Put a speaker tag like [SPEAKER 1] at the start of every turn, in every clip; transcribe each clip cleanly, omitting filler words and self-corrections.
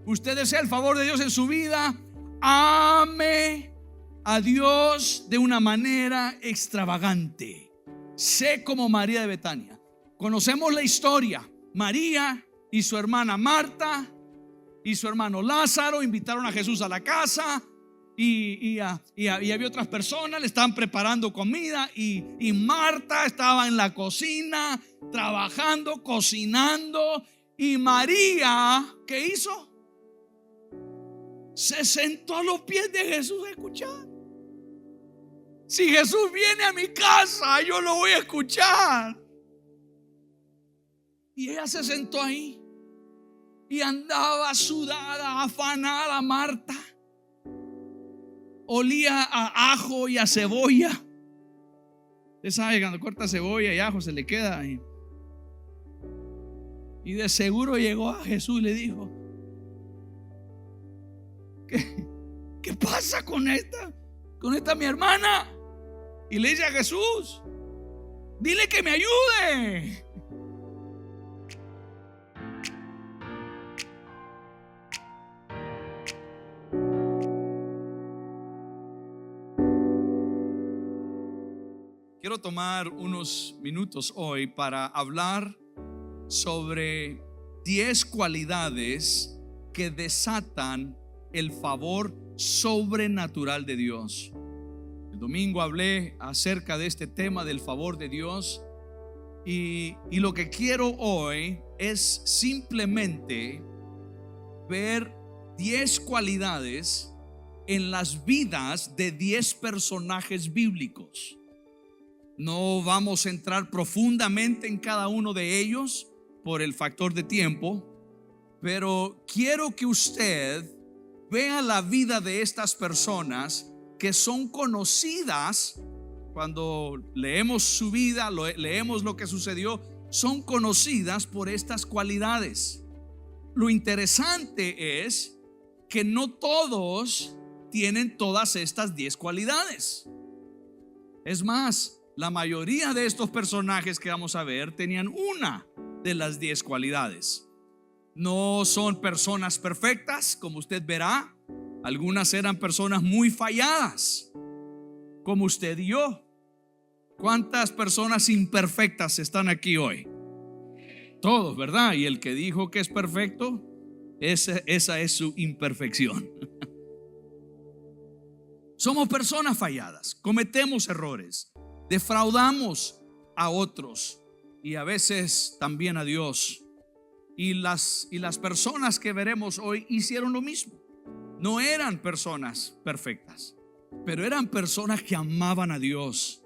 [SPEAKER 1] usted desea el favor de Dios en su vida, ame a Dios de una manera extravagante. Sé como María de Betania. Conocemos la historia. María y su hermana Marta y su hermano Lázaro invitaron a Jesús a la casa. Y había otras personas, le estaban preparando comida y Marta estaba en la cocina trabajando, cocinando. Y María, ¿qué hizo? Se sentó a los pies de Jesús a escuchar. Si Jesús viene a mi casa, yo lo voy a escuchar. Y ella se sentó ahí y andaba sudada, afanada Marta. Olía a ajo y a cebolla. Usted sabe, cuando corta cebolla y ajo se le queda ahí. Y de seguro llegó a Jesús y le dijo: ¿Qué pasa con esta mi hermana? Y le dice a Jesús: dile que me ayude. Quiero tomar unos minutos hoy para hablar sobre 10 cualidades que desatan el favor sobrenatural de Dios. El domingo hablé acerca de este tema del favor de Dios y lo que quiero hoy es simplemente ver 10 cualidades en las vidas de 10 personajes bíblicos. No vamos a entrar profundamente en cada uno de ellos por el factor de tiempo, pero quiero que usted vea la vida de estas personas que son conocidas. Cuando leemos su vida, leemos lo que sucedió, son conocidas por estas cualidades. Lo interesante es que no todos tienen todas estas 10 cualidades. Es más, la mayoría de estos personajes que vamos a ver tenían una de las 10 cualidades. No son personas perfectas, como usted verá. Algunas eran personas muy falladas, como usted y yo. ¿Cuántas personas imperfectas están aquí hoy? Todos, ¿verdad? Y el que dijo que es perfecto, esa es su imperfección. Somos personas falladas, cometemos errores, defraudamos a otros y a veces también a Dios. Y las personas que veremos hoy hicieron lo mismo. No eran personas perfectas, pero eran personas que amaban a Dios.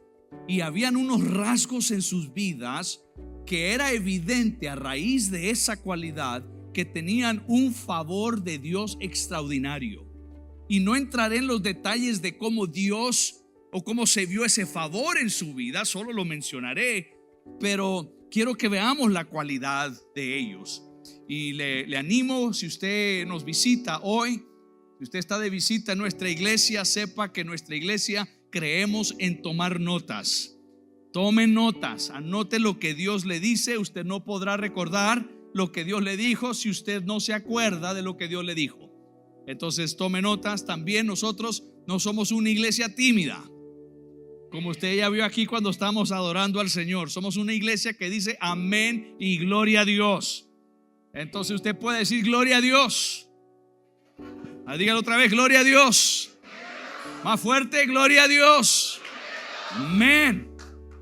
[SPEAKER 1] Y habían unos rasgos en sus vidas que era evidente a raíz de esa cualidad que tenían un favor de Dios extraordinario. Y no entraré en los detalles de cómo Dios o cómo se vio ese favor en su vida, solo lo mencionaré, pero quiero que veamos la cualidad de ellos. Y le animo, si usted nos visita hoy, si usted está de visita en nuestra iglesia, sepa que en nuestra iglesia creemos en tomar notas. Tome notas, anote lo que Dios le dice. Usted no podrá recordar lo que Dios le dijo si usted no se acuerda de lo que Dios le dijo. Entonces tome notas. También nosotros no somos una iglesia tímida, como usted ya vio aquí cuando estamos adorando al Señor. Somos una iglesia que dice amén y gloria a Dios. Entonces usted puede decir gloria a Dios. Dígalo otra vez, gloria a Dios. Más fuerte, gloria a Dios. Amén.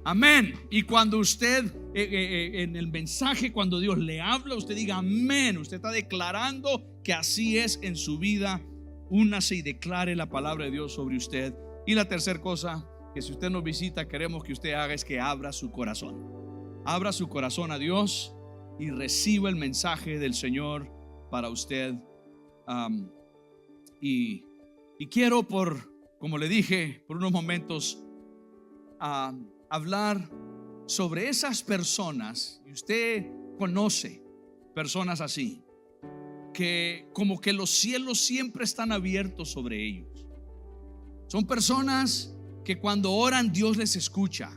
[SPEAKER 1] Amén. Y cuando usted en el mensaje, cuando Dios le habla, usted diga amén. Usted está declarando que así es en su vida. Únase y declare la palabra de Dios sobre usted. Y la tercera cosa que si usted nos visita queremos que usted haga es que abra su corazón. Abra su corazón a Dios y reciba el mensaje del Señor para usted. Y quiero, como le dije, por unos momentos hablar sobre esas personas. Y usted conoce personas así, que como que los cielos siempre están abiertos sobre ellos. Son personas que cuando oran Dios les escucha.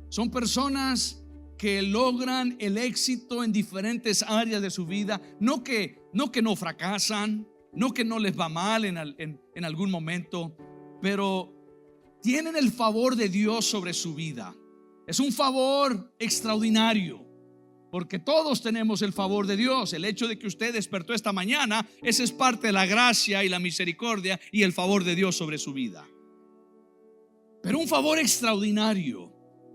[SPEAKER 1] Son personas que logran el éxito en diferentes áreas de su vida, no que no fracasan, no que no les va mal en algún momento, pero tienen el favor de Dios sobre su vida. Es un favor extraordinario, porque todos tenemos el favor de Dios. El hecho de que usted despertó esta mañana, esa es parte de la gracia y la misericordia y el favor de Dios sobre su vida. Pero un favor extraordinario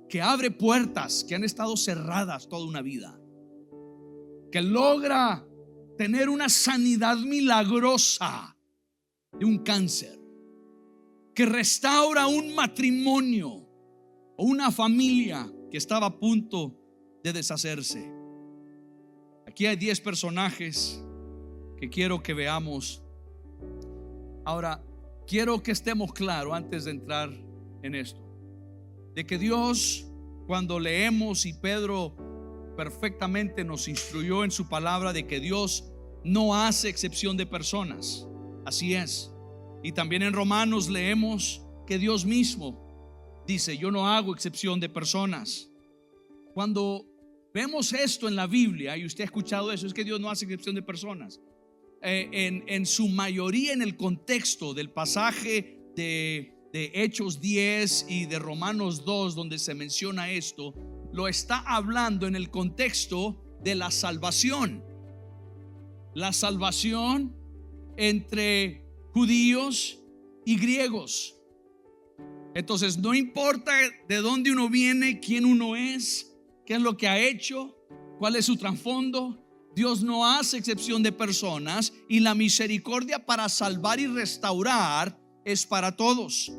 [SPEAKER 1] que abre puertas que han estado cerradas toda una vida, que logra tener una sanidad milagrosa de un cáncer, que restaura un matrimonio o una familia que estaba a punto de deshacerse. Aquí hay 10 personajes que quiero que veamos. Ahora, quiero que estemos claros antes de entrar en esto, de que Dios, cuando leemos, y Pedro perfectamente nos instruyó en su palabra, de que Dios no hace excepción de personas. Así es. Y también en Romanos leemos que Dios mismo dice: yo no hago excepción de personas. Cuando vemos esto en la Biblia, y usted ha escuchado eso, es que Dios no hace excepción de personas. En su mayoría, en el contexto del pasaje de Hechos 10 y de Romanos 2, donde se menciona esto, lo está hablando en el contexto de la salvación. La salvación entre judíos y griegos. Entonces, no importa de dónde uno viene, quién uno es, qué es lo que ha hecho, cuál es su trasfondo, Dios no hace excepción de personas, y la misericordia para salvar y restaurar es para todos.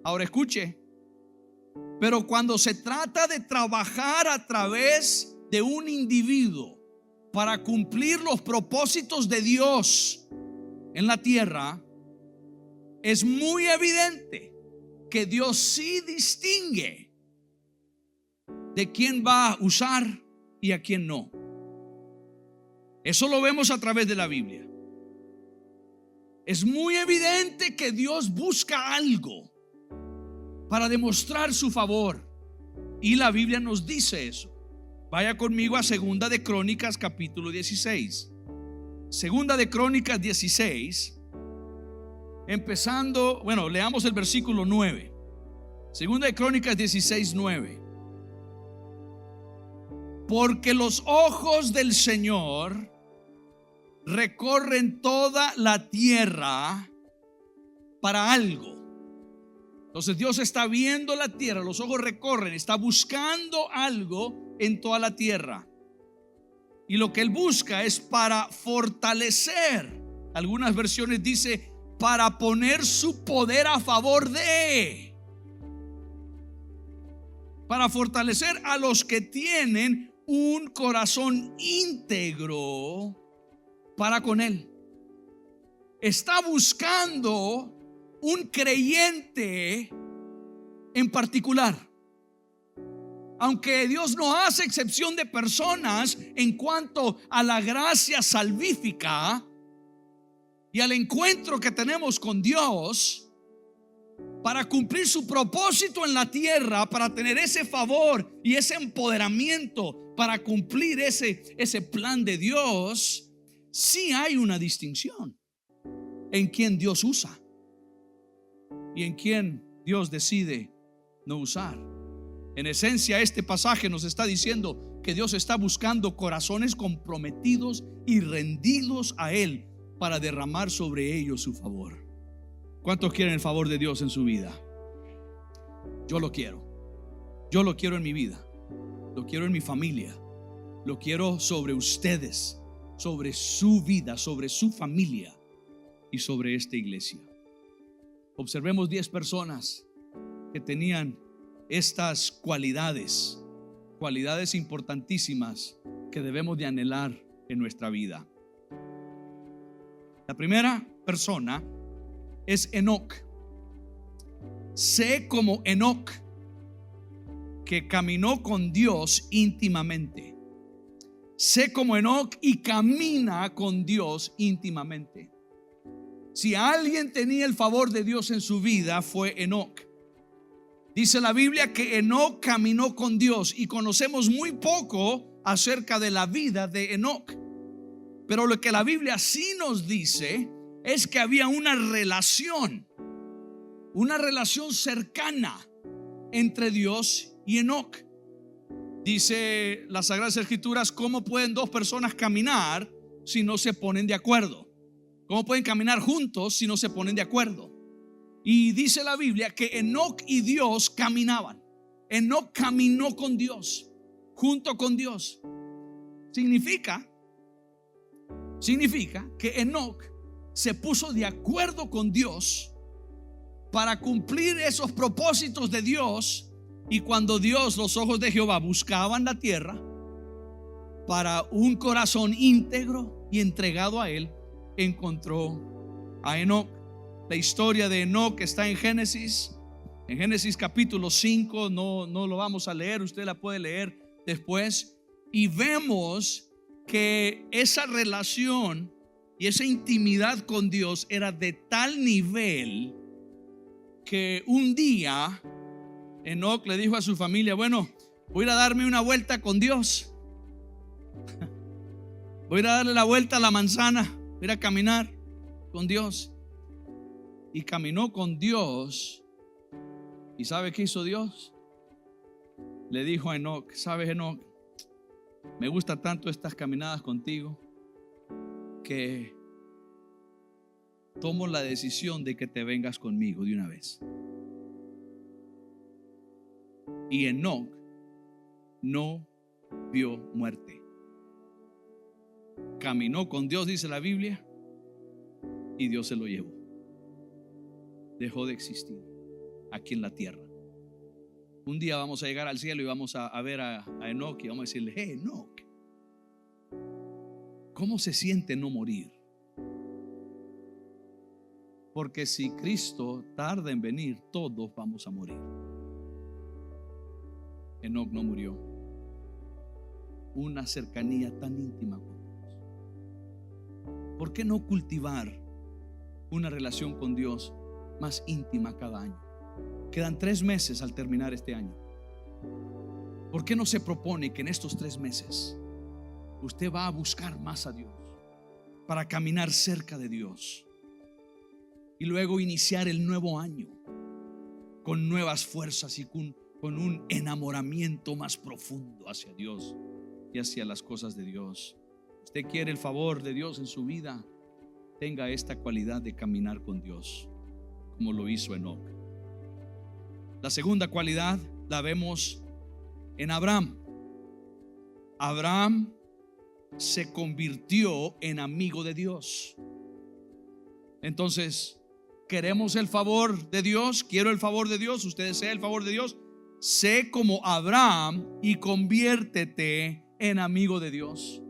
[SPEAKER 1] Ahora escuche, pero cuando se trata de trabajar a través de un individuo para cumplir los propósitos de Dios en la tierra, es muy evidente que Dios sí distingue de quién va a usar y a quién no. Eso lo vemos a través de la Biblia. Es muy evidente que Dios busca algo para demostrar su favor, y la Biblia nos dice eso. Vaya conmigo a Segunda de Crónicas capítulo 16. Segunda de Crónicas 16, empezando, leamos el versículo 9. Segunda de Crónicas 16, 9. Porque los ojos del Señor recorren toda la tierra para algo. Entonces Dios está viendo la tierra, los ojos recorren, está buscando algo en toda la tierra. Y lo que Él busca es para fortalecer. Algunas versiones dice para poner su poder a favor de, para fortalecer a los que tienen un corazón íntegro para con Él. Está buscando un creyente en particular. Aunque Dios no hace excepción de personas en cuanto a la gracia salvífica y al encuentro que tenemos con Dios para cumplir su propósito en la tierra, para tener ese favor y ese empoderamiento para cumplir ese plan de Dios, sí hay una distinción en quien Dios usa y en quien Dios decide no usar. En esencia, este pasaje nos está diciendo que Dios está buscando corazones comprometidos y rendidos a Él para derramar sobre ellos su favor. ¿Cuántos quieren el favor de Dios en su vida? Yo lo quiero. Yo lo quiero en mi vida. Lo quiero en mi familia. Lo quiero sobre ustedes, sobre su vida, sobre su familia y sobre esta iglesia. Observemos 10 personas que tenían estas cualidades importantísimas que debemos de anhelar en nuestra vida. La primera persona es Enoc. Sé como Enoc, que caminó con Dios íntimamente. Sé como Enoc y camina con Dios íntimamente. Si alguien tenía el favor de Dios en su vida, fue Enoc. Dice la Biblia que Enoc caminó con Dios y conocemos muy poco acerca de la vida de Enoc. Pero lo que la Biblia sí nos dice es que había una relación cercana entre Dios y Enoc. Dice las Sagradas Escrituras: ¿cómo pueden dos personas caminar si no se ponen de acuerdo? ¿Cómo pueden caminar juntos si no se ponen de acuerdo? Y dice la Biblia que Enoc y Dios caminaban. Enoc caminó con Dios, junto con Dios. Significa que Enoc se puso de acuerdo con Dios para cumplir esos propósitos de Dios. Y cuando Dios, los ojos de Jehová, buscaban la tierra para un corazón íntegro y entregado a Él, encontró a Enoc. La historia de Enoc está en Génesis capítulo 5. No lo vamos a leer, usted la puede leer después. Y vemos que esa relación y esa intimidad con Dios era de tal nivel que un día Enoc le dijo a su familia: bueno, voy a ir a darme una vuelta con Dios. Voy a ir a darle la vuelta a la manzana, voy a ir a caminar con Dios. Y caminó con Dios. ¿Y sabe qué hizo Dios? Le dijo a Enoc: ¿sabes, Enoc? Me gusta tanto estas caminadas contigo que tomo la decisión de que te vengas conmigo de una vez. Y Enoc no vio muerte. Caminó con Dios, dice la Biblia, y Dios se lo llevó. Dejó de existir aquí en la tierra. Un día vamos a llegar al cielo y vamos a ver a Enoc y vamos a decirle: hey, Enoc, ¿cómo se siente no morir? Porque si Cristo tarda en venir, todos vamos a morir. Enoc no murió. Una cercanía tan íntima con Dios. ¿Por qué no cultivar una relación con Dios más íntima cada año? Quedan 3 meses al terminar este año. ¿Por qué no se propone que en estos 3 meses usted va a buscar más a Dios, para caminar cerca de Dios, y luego iniciar el nuevo año con nuevas fuerzas y con un enamoramiento más profundo hacia Dios y hacia las cosas de Dios? Usted quiere el favor de Dios en su vida, tenga esta cualidad de caminar con Dios como lo hizo Enoc. La segunda cualidad la vemos en Abraham. Abraham se convirtió en amigo de Dios. Entonces, queremos el favor de Dios. Quiero el favor de Dios. Usted desea el favor de Dios. Sé como Abraham y conviértete en amigo de Dios.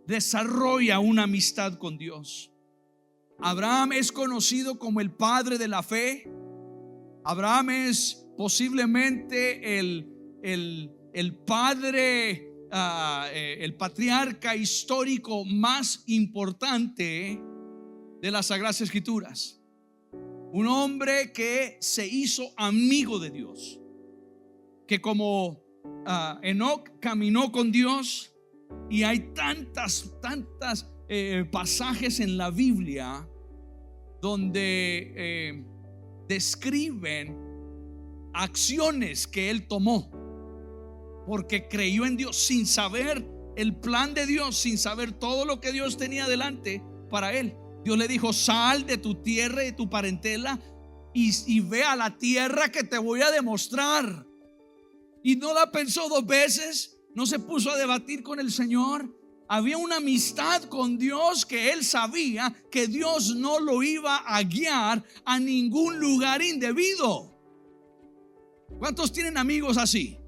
[SPEAKER 1] Desarrolla una amistad con Dios. Abraham es conocido como el padre de la fe. Abraham es posiblemente el padre, el patriarca histórico más importante de las Sagradas Escrituras. Un hombre que se hizo amigo de Dios, que como Enoc caminó con Dios. Y hay tantas pasajes en la Biblia donde describen acciones que él tomó porque creyó en Dios, sin saber el plan de Dios, sin saber todo lo que Dios tenía delante para él. Dios le dijo: sal de tu tierra y de tu parentela y ve a la tierra que te voy a demostrar. Y no la pensó 2 veces. No se puso a debatir con el Señor. Había una amistad con Dios, que él sabía que Dios no lo iba a guiar a ningún lugar indebido. ¿Cuántos tienen amigos así?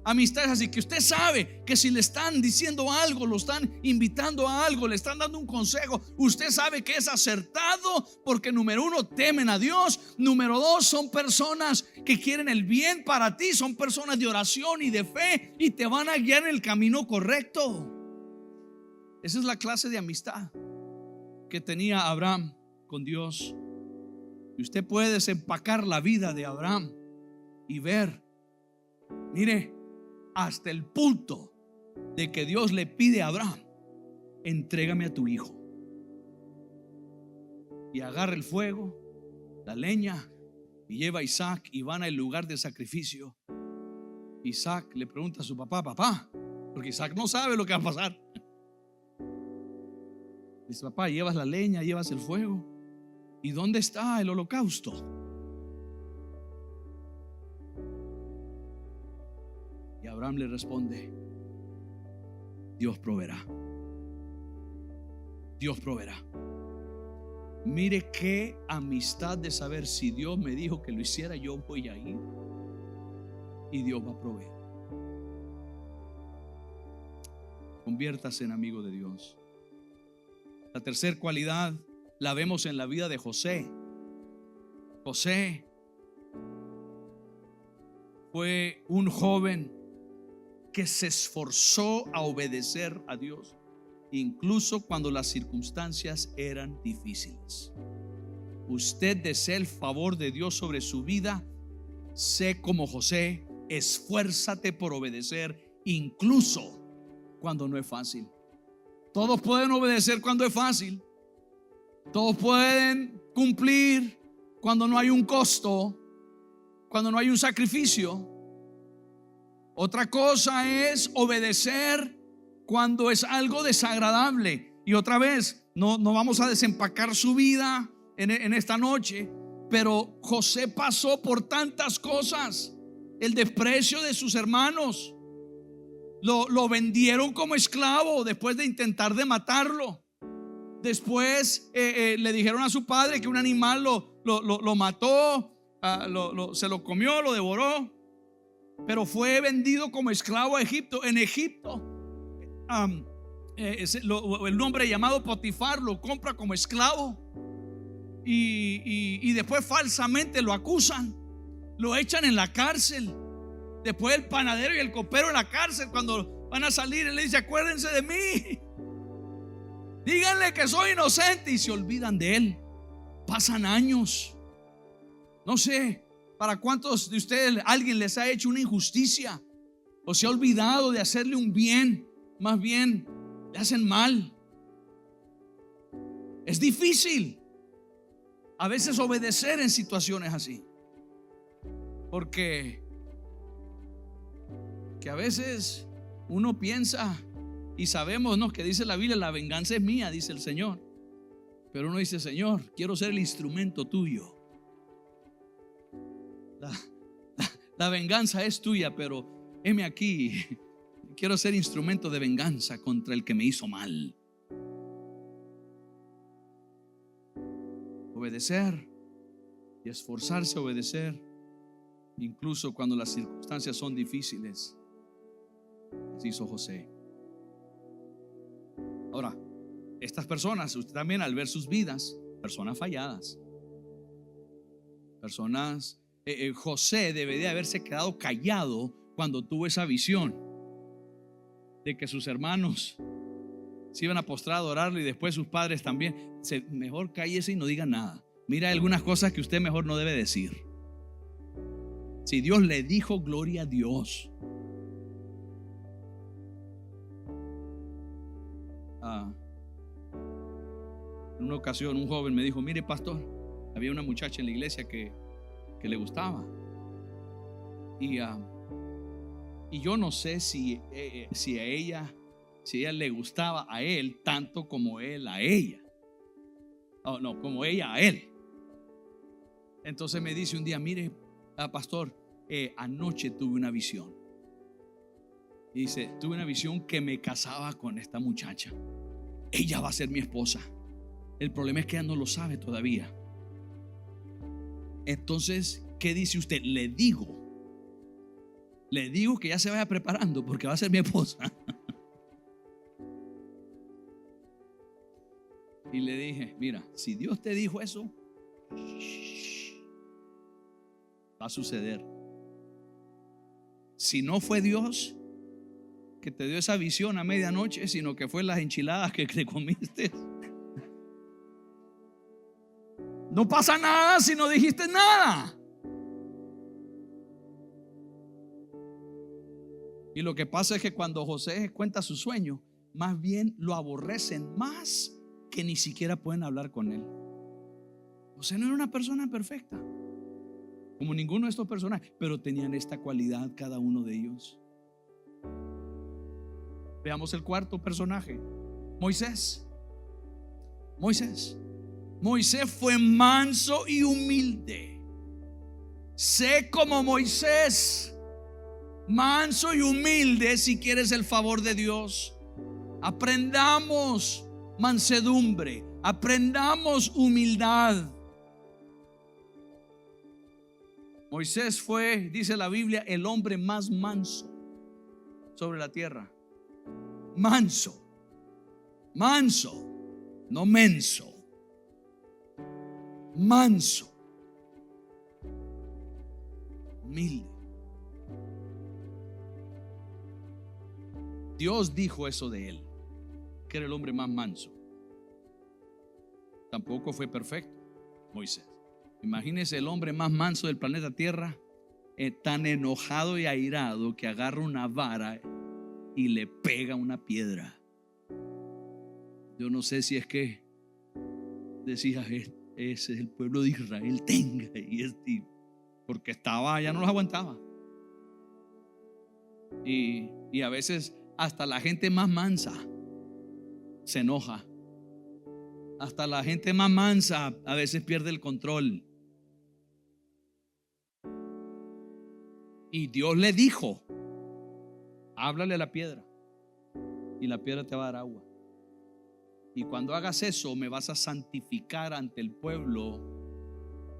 [SPEAKER 1] Amistades así, que usted sabe que si le están diciendo algo, lo están invitando a algo, le están dando un consejo, usted sabe que es acertado, porque número 1, temen a Dios. Número 2, son personas que quieren el bien para ti, son personas de oración y de fe, y te van a guiar en el camino correcto. Esa es la clase de amistad que tenía Abraham con Dios. Y usted puede desempacar la vida de Abraham y ver, mire, hasta el punto de que Dios le pide a Abraham: entrégame a tu hijo. Y agarra el fuego, la leña, y lleva a Isaac y van al lugar de sacrificio. Isaac le pregunta a su papá: papá, porque Isaac no sabe lo que va a pasar. Dice: papá, llevas la leña, llevas el fuego, ¿y dónde está el holocausto? Y Abraham le responde: Dios proveerá. Dios proveerá. Mire qué amistad de saber: si Dios me dijo que lo hiciera, yo voy a ir y Dios va a proveer. Conviértase en amigo de Dios. La tercera cualidad la vemos en la vida de José. José fue un joven que se esforzó a obedecer a Dios, incluso cuando las circunstancias eran difíciles. Usted desea el favor de Dios sobre su vida. Sé como José, esfuérzate por obedecer, incluso cuando no es fácil. Todos pueden obedecer cuando es fácil. Todos pueden cumplir cuando no hay un costo, cuando no hay un sacrificio. Otra cosa es obedecer cuando es algo desagradable. Y otra vez, no vamos a desempacar su vida en esta noche, pero José pasó por tantas cosas. El desprecio de sus hermanos. Lo vendieron como esclavo después de intentar de matarlo. Después le dijeron a su padre que un animal lo mató, se lo comió, lo devoró. Pero fue vendido como esclavo a Egipto. En Egipto el hombre llamado Potifar lo compra como esclavo. Y después falsamente lo acusan, lo echan en la cárcel. Después el panadero y el copero en la cárcel, cuando van a salir, él le dice: acuérdense de mí, díganle que soy inocente, y se olvidan de él. Pasan años. No sé para cuántos de ustedes alguien les ha hecho una injusticia o se ha olvidado de hacerle un bien, más bien le hacen mal. Es difícil a veces obedecer en situaciones así, porque que a veces uno piensa y sabemos, ¿no?, que dice la Biblia: la venganza es mía, dice el Señor. Pero uno dice: Señor, quiero ser el instrumento tuyo. La venganza es tuya, pero heme aquí, quiero ser instrumento de venganza contra el que me hizo mal. Obedecer y esforzarse a obedecer, incluso cuando las circunstancias son difíciles. Así hizo José. Ahora, estas personas, usted también, al ver sus vidas, personas falladas, personas, José debería haberse quedado callado cuando tuvo esa visión de que sus hermanos se iban a postrar a adorarlo, y después sus padres también. Mejor cállese y no diga nada. Mira, hay algunas cosas que usted mejor no debe decir. Si Dios le dijo, gloria a Dios. En una ocasión un joven me dijo: mire, pastor, había una muchacha en la iglesia que le gustaba, y yo no sé si a ella le gustaba a él tanto como él a ella. No, como ella a él. Entonces me dice un día: mire, pastor, anoche tuve una visión. Y dice: tuve una visión que me casaba con esta muchacha. Ella va a ser mi esposa. El problema es que ella no lo sabe todavía. Entonces, ¿qué dice usted? Le digo que ya se vaya preparando, porque va a ser mi esposa. Y le dije: mira, si Dios te dijo eso, va a suceder. Si no fue Dios que te dio esa visión a medianoche, sino que fue las enchiladas que te comiste, No pasa nada si no dijiste nada. Y lo que pasa es que cuando José cuenta su sueño, más bien lo aborrecen más que ni siquiera pueden hablar con él. José no era una persona perfecta, como ninguno de estos personajes, pero tenían esta cualidad cada uno de ellos. Veamos el cuarto personaje, Moisés. Moisés fue manso y humilde. Sé como Moisés, manso y humilde si quieres el favor de Dios. Aprendamos mansedumbre, aprendamos humildad. Moisés fue, dice la Biblia, el hombre más manso sobre la tierra. Manso, no menso. Manso, humilde. Dios dijo eso de él, que era el hombre más manso. Tampoco fue perfecto Moisés. Imagínese el hombre más manso del planeta Tierra, tan enojado y airado que agarra una vara y le pega una piedra. Yo no sé si es que decía, ese es el pueblo de Israel, tenga, porque estaba, ya no los aguantaba. Y a veces hasta la gente más mansa se enoja. Hasta la gente más mansa a veces pierde el control. Y Dios le dijo, háblale a la piedra y la piedra te va a dar agua. Y cuando hagas eso me vas a santificar ante el pueblo,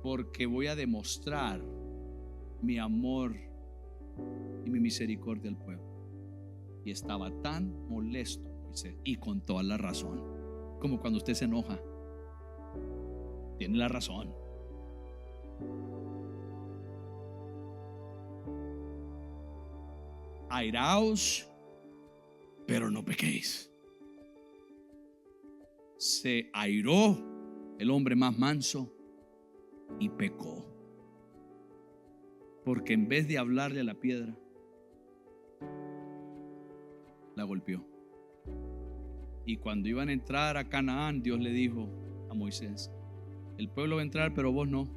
[SPEAKER 1] porque voy a demostrar mi amor y mi misericordia al pueblo. Y estaba tan molesto Moisés, y con toda la razón, como cuando usted se enoja. Tiene la razón. Airaos, pero no pequéis. Se airó el hombre más manso y pecó, porque en vez de hablarle a la piedra, la golpeó. Y cuando iban a entrar a Canaán, Dios le dijo a Moisés, el pueblo va a entrar, pero vos no.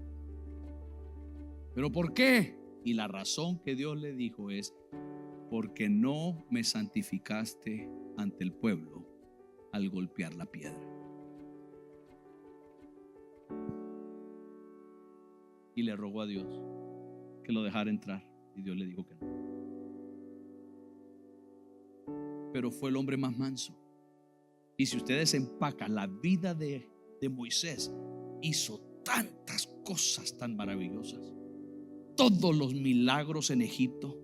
[SPEAKER 1] ¿Pero por qué? Y la razón que Dios le dijo es, porque no me santificaste ante el pueblo al golpear la piedra. Y le rogó a Dios que lo dejara entrar, y Dios le dijo que no. Pero fue el hombre más manso. Y si ustedes empacan la vida de Moisés, hizo tantas cosas tan maravillosas. Todos los milagros en Egipto,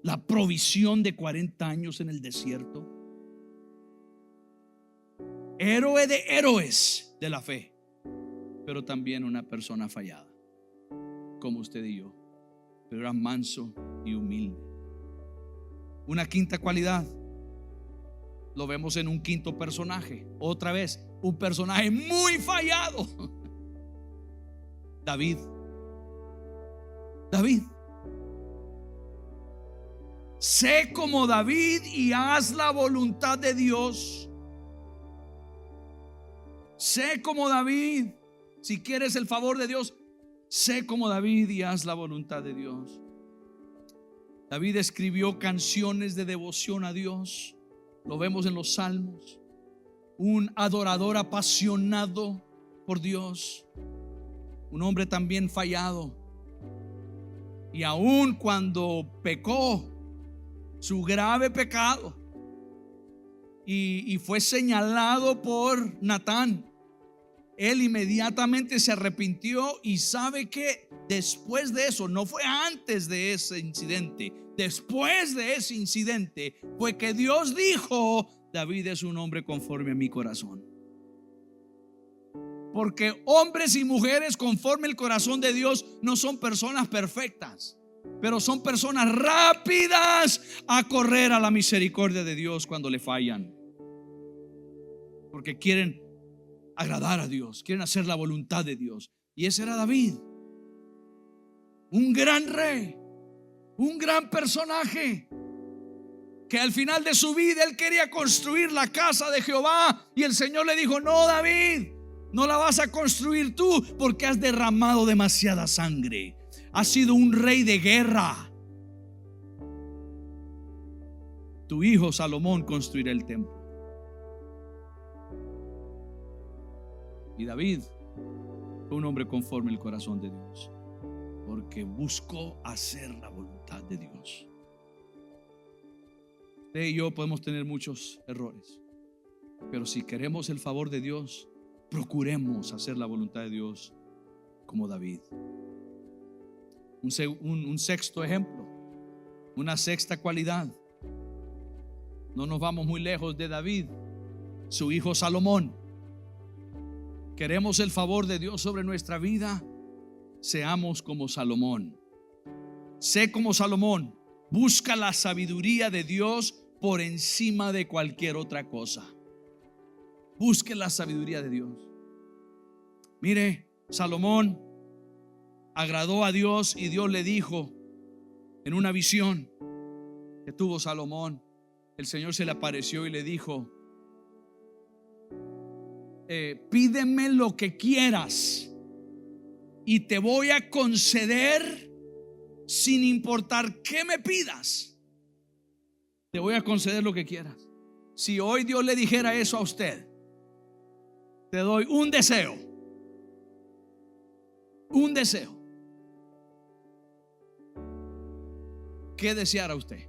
[SPEAKER 1] la provisión de 40 años en el desierto, héroe de héroes de la fe, pero también una persona fallada, como usted y yo, pero era manso y humilde. Una quinta cualidad lo vemos en un quinto personaje, otra vez un personaje muy fallado, David. Sé como David y haz la voluntad de Dios. Sé como David. Si quieres el favor de Dios, sé como David y haz la voluntad de Dios. David escribió canciones de devoción a Dios. Lo vemos en los Salmos. Un adorador apasionado por Dios. Un hombre también fallado. Y aun cuando pecó, su grave pecado, y fue señalado por Natán, él inmediatamente se arrepintió. Y sabe que después de eso, no fue antes de ese incidente, después de ese incidente fue que Dios dijo, David es un hombre conforme a mi corazón. Porque hombres y mujeres conforme al corazón de Dios no son personas perfectas, pero son personas rápidas a correr a la misericordia de Dios cuando le fallan, porque quieren agradar a Dios, quieren hacer la voluntad de Dios. Y ese era David, un gran rey, un gran personaje, que al final de su vida él quería construir la casa de Jehová, y el Señor le dijo: no, David, no la vas a construir tú, porque has derramado demasiada sangre, has sido un rey de guerra. Tu hijo Salomón construirá el templo. Y David fue un hombre conforme al corazón de Dios, porque buscó hacer la voluntad de Dios. Usted y yo podemos tener muchos errores, pero si queremos el favor de Dios, procuremos hacer la voluntad de Dios como David. Un sexto ejemplo, una sexta cualidad. No nos vamos muy lejos de David, su hijo Salomón. Queremos el favor de Dios sobre nuestra vida, seamos como Salomón. Sé como Salomón, busca la sabiduría de Dios por encima de cualquier otra cosa. Busque la sabiduría de Dios. Mire, Salomón agradó a Dios, y Dios le dijo en una visión que tuvo Salomón. El Señor se le apareció y le dijo: pídeme lo que quieras y te voy a conceder sin importar qué me pidas. Te voy a conceder lo que quieras. Si hoy Dios le dijera eso a usted: te doy un deseo, ¿qué deseara usted?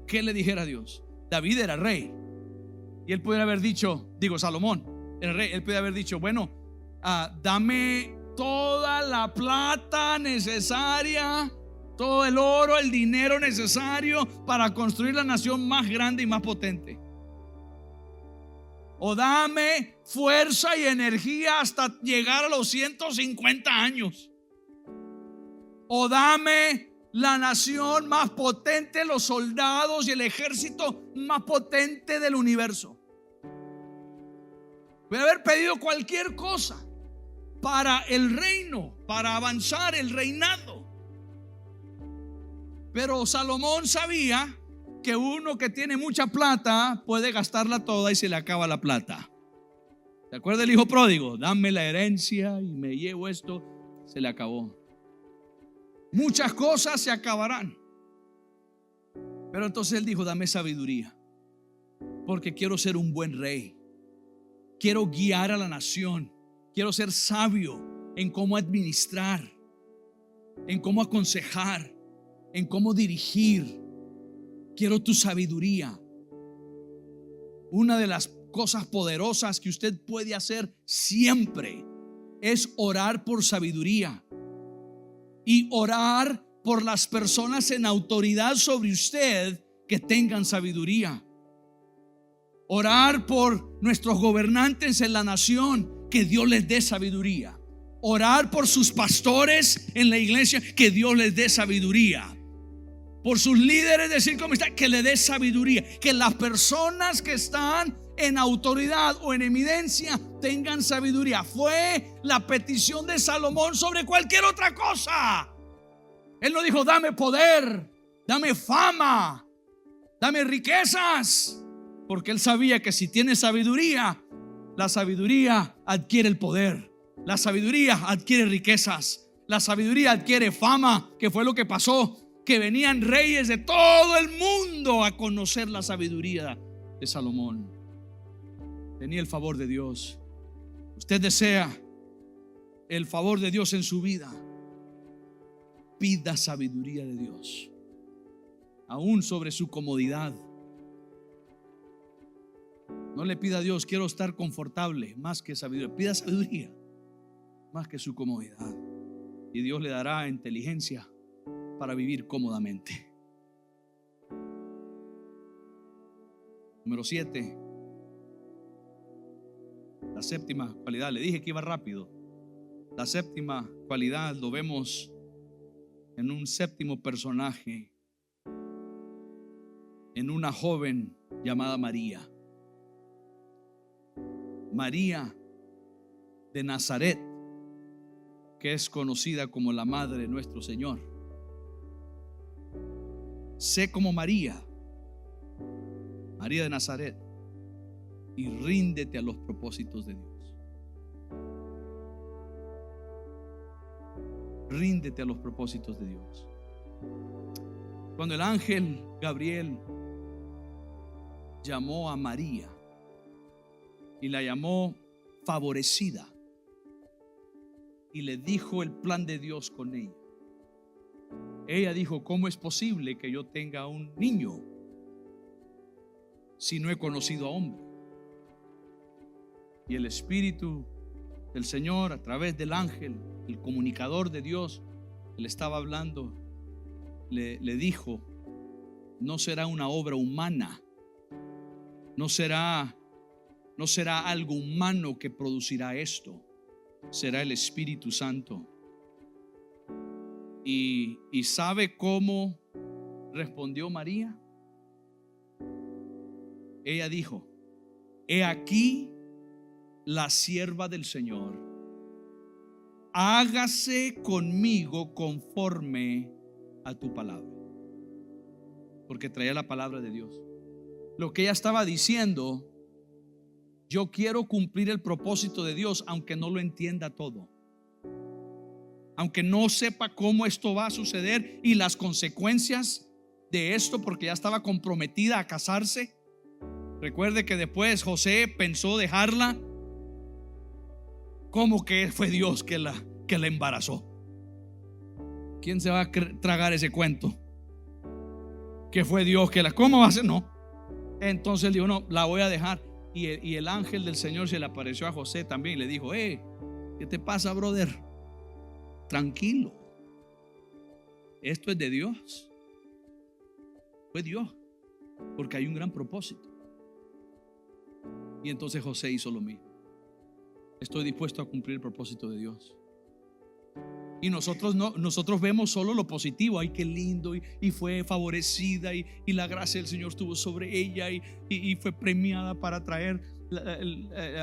[SPEAKER 1] ¿Qué le dijera a Dios? David era rey, y él pudiera haber dicho, Salomón era rey, él pudiera haber dicho: bueno, dame toda la plata necesaria, todo el oro, el dinero necesario para construir la nación más grande y más potente. O dame fuerza y energía hasta llegar a los 150 años. O dame la nación más potente, los soldados y el ejército más potente del universo. Puede haber pedido cualquier cosa para el reino, para avanzar el reinado. Pero Salomón sabía que uno que tiene mucha plata puede gastarla toda y se le acaba la plata. ¿Se acuerda el hijo pródigo? Dame la herencia y me llevo esto. Se le acabó. Muchas cosas se acabarán. Pero entonces él dijo: dame sabiduría, porque quiero ser un buen rey. Quiero guiar a la nación. Quiero ser sabio en cómo administrar, en cómo aconsejar, en cómo dirigir. Quiero tu sabiduría. Una de las cosas poderosas que usted puede hacer siempre es orar por sabiduría y orar por las personas en autoridad sobre usted que tengan sabiduría. Orar por nuestros gobernantes en la nación, que Dios les dé sabiduría. Orar por sus pastores en la iglesia, que Dios les dé sabiduría. Por sus líderes de circunstancia, que le dé sabiduría. Que las personas que están en autoridad o en eminencia tengan sabiduría. Fue la petición de Salomón sobre cualquier otra cosa. Él no dijo: dame poder, dame fama, dame riquezas, porque él sabía que si tiene sabiduría, la sabiduría adquiere el poder, la sabiduría adquiere riquezas, la sabiduría adquiere fama, que fue lo que pasó, que venían reyes de todo el mundo a conocer la sabiduría de Salomón. Tenía el favor de Dios. Usted desea el favor de Dios en su vida, pida sabiduría de Dios, aún sobre su comodidad. No le pida a Dios: quiero estar confortable, más que sabiduría. Pida sabiduría más que su comodidad, y Dios le dará inteligencia para vivir cómodamente. Número 7, la séptima cualidad. Le dije que iba rápido. La séptima cualidad lo vemos en un séptimo personaje, en una joven llamada María. María de Nazaret, que es conocida como la madre de nuestro Señor. Sé como María de Nazaret, y ríndete a los propósitos de Dios. Ríndete a los propósitos de Dios. Cuando el ángel Gabriel llamó a María y la llamó favorecida y le dijo el plan de Dios con ella dijo: ¿cómo es posible que yo tenga un niño si no he conocido a hombre? Y el Espíritu del Señor, a través del ángel, el comunicador de Dios, le estaba hablando, le dijo: no será una obra humana, no será algo humano que producirá esto, será el Espíritu Santo. ¿Y sabe cómo respondió María? Ella dijo: he aquí la sierva del Señor, hágase conmigo conforme a tu palabra. Porque traía la palabra de Dios. Lo que ella estaba diciendo: yo quiero cumplir el propósito de Dios, aunque no lo entienda todo, aunque no sepa cómo esto va a suceder y las consecuencias de esto, porque ya estaba comprometida a casarse. Recuerde que después José pensó dejarla. ¿Cómo que fue Dios que la embarazó? ¿Quién se va a tragar ese cuento? Que fue Dios que ¿cómo va a ser? No. Entonces él dijo: no, la voy a dejar. Y el ángel del Señor se le apareció a José también y le dijo: ¿qué te pasa, brother? Tranquilo, esto es de Dios. Fue Dios, porque hay un gran propósito. Y entonces José hizo lo mismo. Estoy dispuesto a cumplir el propósito de Dios. Y nosotros vemos solo lo positivo. Ay, qué lindo, y fue favorecida, y la gracia del Señor estuvo sobre ella, y fue premiada para traer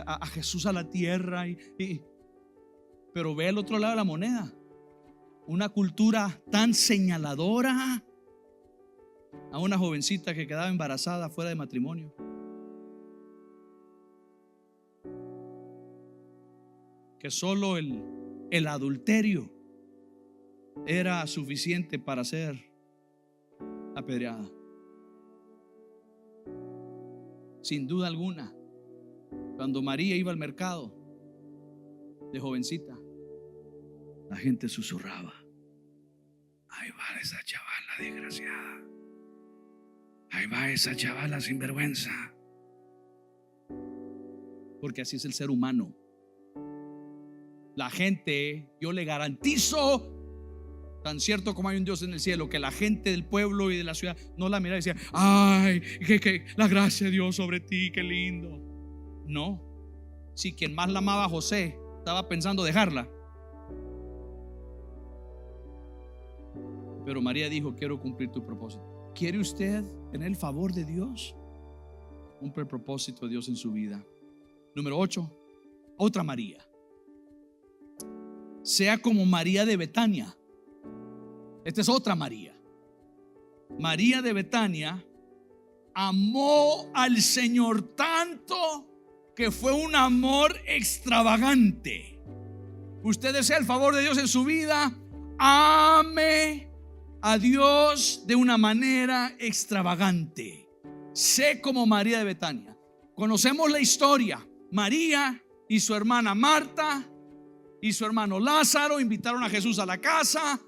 [SPEAKER 1] a Jesús a la tierra. Pero ve el otro lado de la moneda, una cultura tan señaladora a una jovencita que quedaba embarazada fuera de matrimonio. Que solo el adulterio era suficiente para ser apedreada. Sin duda alguna, cuando María iba al mercado de jovencita, la gente susurraba: ahí va esa chavala desgraciada, ahí va esa chavala sinvergüenza. Porque así es el ser humano. La gente, yo le garantizo, tan cierto como hay un Dios en el cielo, que la gente del pueblo y de la ciudad no la miraba y decía: ay, que la gracia de Dios sobre ti, qué lindo. No. Si quien más la amaba a José estaba pensando dejarla. Pero María dijo: quiero cumplir tu propósito. ¿Quiere usted tener el favor de Dios? Cumple el propósito de Dios en su vida. Número 8, otra María. Sea como María de Betania. Esta es otra María. María de Betania amó al Señor tanto que fue un amor extravagante. Usted desea el favor de Dios en su vida, ame a Dios de una manera extravagante. Sé como María de Betania. Conocemos la historia. María y su hermana Marta y su hermano Lázaro invitaron a Jesús a la casa,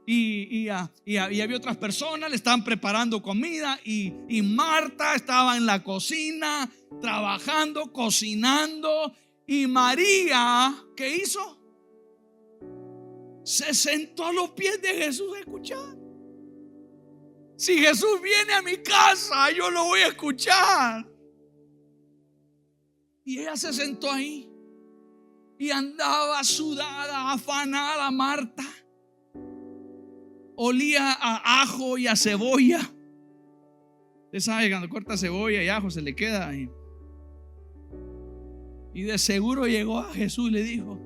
[SPEAKER 1] y había otras personas, le estaban preparando comida, y Marta estaba en la cocina trabajando, cocinando, y María, ¿qué hizo? Se sentó a los pies de Jesús a escuchar. Si Jesús viene a mi casa, yo lo voy a escuchar. Y ella se sentó ahí y andaba sudada, afanada Marta. Olía a ajo y a cebolla. Usted sabe, cuando corta cebolla y ajo se le queda ahí. Y de seguro llegó a Jesús y le dijo: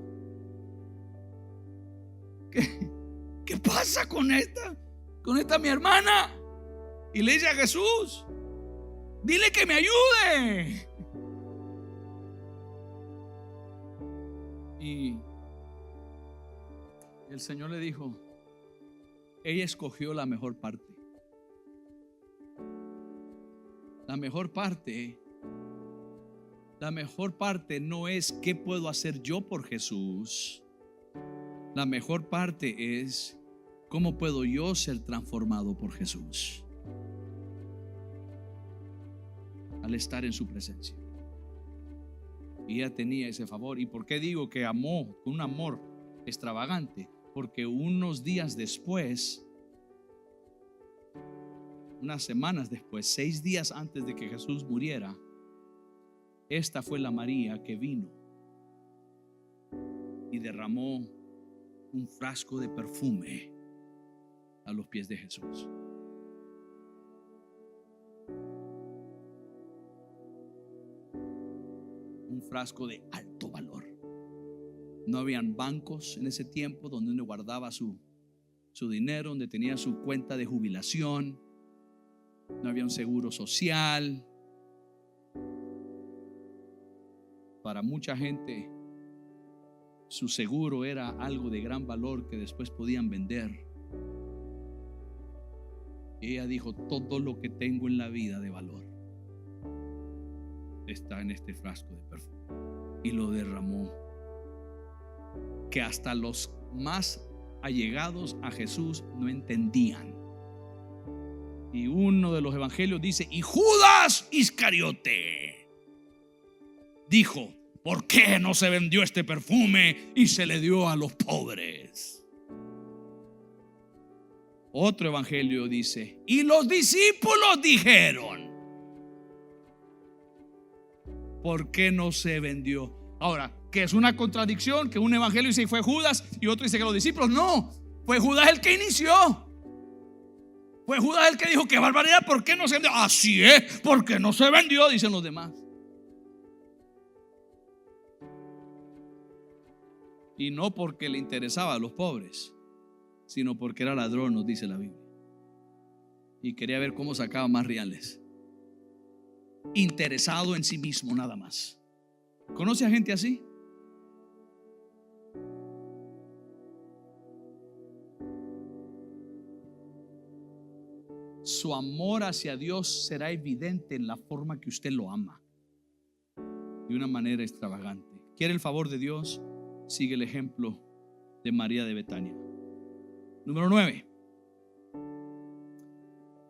[SPEAKER 1] ¿Qué pasa con esta mi hermana? Y le dice a Jesús: dile que me ayude. Y el Señor le dijo: ella escogió la mejor parte. La mejor parte no es qué puedo hacer yo por Jesús. La mejor parte es cómo puedo yo ser transformado por Jesús al estar en su presencia. Y ella tenía ese favor. ¿Y por qué digo que amó con un amor extravagante? Porque unos días después, unas semanas después, 6 días antes de que Jesús muriera, esta fue la María que vino y derramó un frasco de perfume a los pies de Jesús. Un frasco de alto valor. No habían bancos en ese tiempo donde uno guardaba su dinero, donde tenía su cuenta de jubilación. No había un seguro social. Para mucha gente, su seguro era algo de gran valor que después podían vender. Ella dijo: todo lo que tengo en la vida de valor está en este frasco de perfume. Y lo derramó, que hasta los más allegados a Jesús no entendían. Y uno de los evangelios dice: y Judas Iscariote dijo: ¿por qué no se vendió este perfume y se le dio a los pobres? Otro evangelio dice: y los discípulos dijeron: ¿por qué no se vendió? Ahora, que es una contradicción que un evangelio dice fue Judas y otro dice que los discípulos. No, fue Judas el que inició. Fue Judas el que dijo: qué barbaridad, ¿por qué no se vendió? Así es, porque no se vendió, dicen los demás. Y no porque le interesaba a los pobres, sino porque era ladrón, nos dice la Biblia, y quería ver cómo sacaba más reales. Interesado en sí mismo nada más. ¿Conoce a gente así? Su amor hacia Dios será evidente en la forma que usted lo ama, de una manera extravagante. ¿Quiere el favor de Dios? Sigue el ejemplo de María de Betania. Número 9.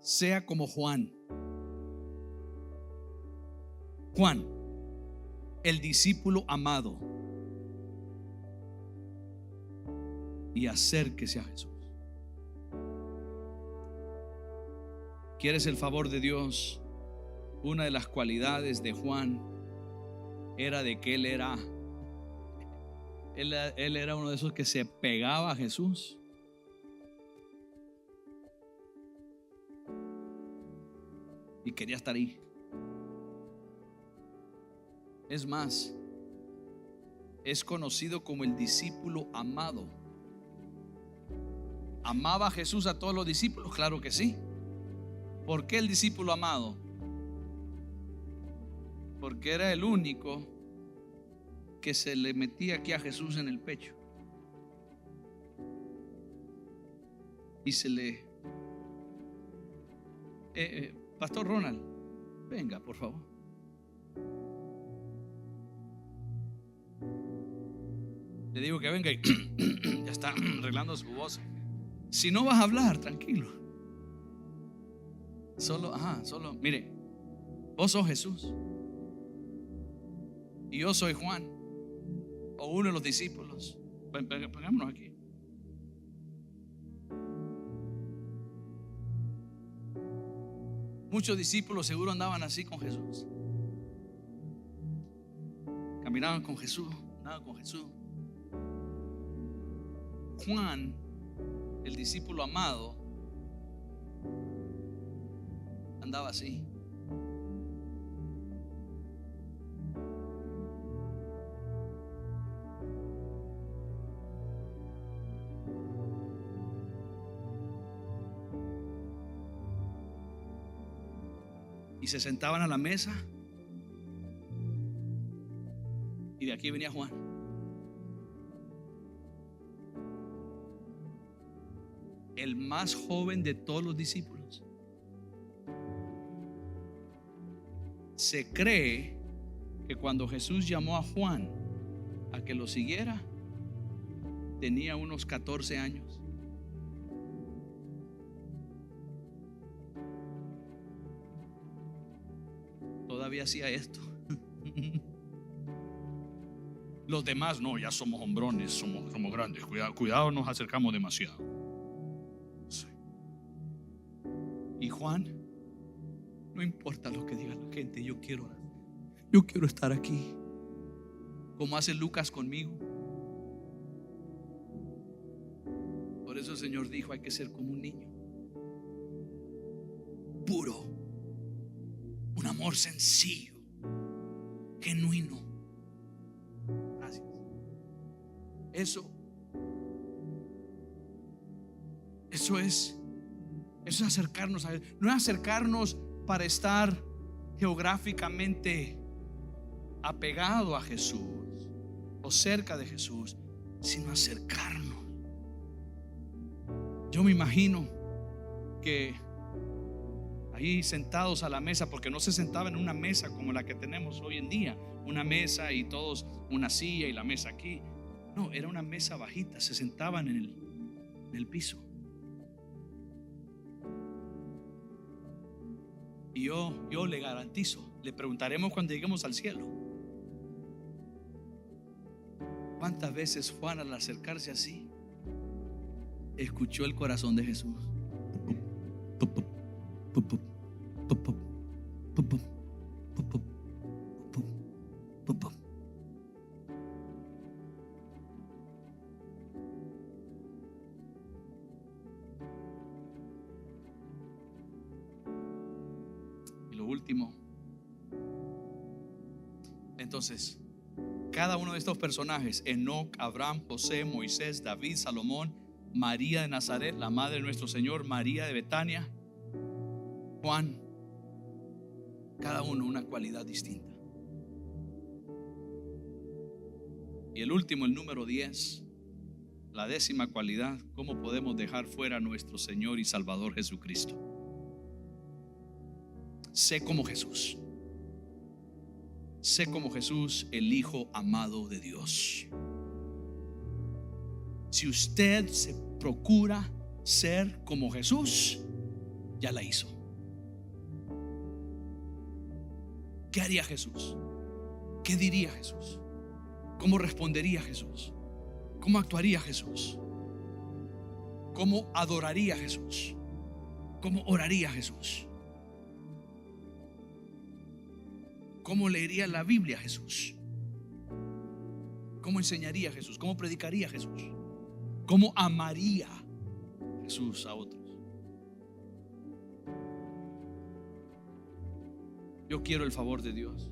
[SPEAKER 1] Sea como Juan. Juan, el discípulo amado, y acérquese a Jesús. ¿Quieres el favor de Dios? Una de las cualidades de Juan era de que él era uno de esos que se pegaba a Jesús. Y quería estar ahí. Es más, es conocido como el discípulo amado. ¿Amaba a Jesús a todos los discípulos? Claro que sí. ¿Por qué el discípulo amado? Porque era el único que se le metía aquí a Jesús en el pecho y se le Pastor Ronald, venga por favor. Le digo que venga y ya está arreglando su voz. Si no vas a hablar, tranquilo. Solo, mire, vos sos Jesús y yo soy Juan, o uno de los discípulos. Pongámonos aquí. Muchos discípulos seguro andaban así con Jesús. Caminaban con Jesús, andaban con Jesús. Juan, el discípulo amado, andaba así. y se sentaban a la mesa. Y de aquí venía Juan. El más joven de todos los discípulos. Se cree que cuando Jesús llamó a Juan a que lo siguiera, tenía unos 14 años. Todavía hacía esto. Los demás no, ya somos hombrones, somos grandes. Cuidado, nos acercamos demasiado. Sí. Y Juan, no importa lo que diga la gente, yo quiero estar aquí, como hace Lucas conmigo. Por eso el Señor dijo: hay que ser como un niño, puro, un amor sencillo, genuino. Gracias. Eso es acercarnos a Él. No es acercarnos para estar geográficamente apegado a Jesús o cerca de Jesús, sino acercarnos. Yo me imagino que ahí sentados a la mesa, porque no se sentaban en una mesa como la que tenemos hoy en día, una mesa y todos una silla y la mesa aquí. No, era una mesa bajita, se sentaban en el piso. Y yo le garantizo, le preguntaremos cuando lleguemos al cielo, ¿cuántas veces Juan, al acercarse así, escuchó el corazón de Jesús? Y lo último, entonces, cada uno de estos personajes: Enoc, Abraham, José, Moisés, David, Salomón, María de Nazaret, la madre de nuestro Señor, María de Betania, Juan, cada uno una cualidad distinta. Y el último, el número 10, la 10ª cualidad: ¿cómo podemos dejar fuera a nuestro Señor y Salvador Jesucristo? Sé como Jesús. Sé como Jesús, el Hijo amado de Dios. Si usted se procura ser como Jesús, ya la hizo. ¿Qué haría Jesús? ¿Qué diría Jesús? ¿Cómo respondería Jesús? ¿Cómo actuaría Jesús? ¿Cómo adoraría Jesús? ¿Cómo oraría Jesús? ¿Cómo leería la Biblia Jesús? ¿Cómo enseñaría Jesús? ¿Cómo predicaría Jesús? ¿Cómo amaría Jesús a otros? Yo quiero el favor de Dios.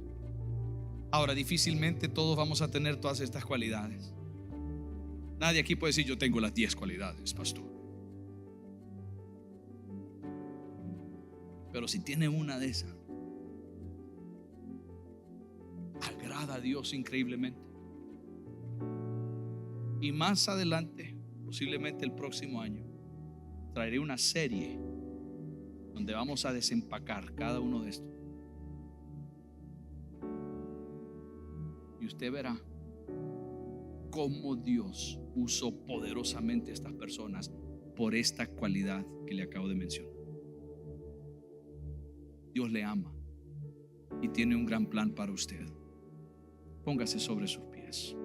[SPEAKER 1] Ahora, difícilmente todos vamos a tener todas estas cualidades. Nadie aquí puede decir: yo tengo las 10 cualidades, pastor. Pero si tiene una de esas, agrada a Dios increíblemente. Y más adelante, posiblemente el próximo año, traeré una serie donde vamos a desempacar cada uno de estos. Y usted verá cómo Dios usó poderosamente a estas personas por esta cualidad que le acabo de mencionar. Dios le ama y tiene un gran plan para usted. Póngase sobre sus pies.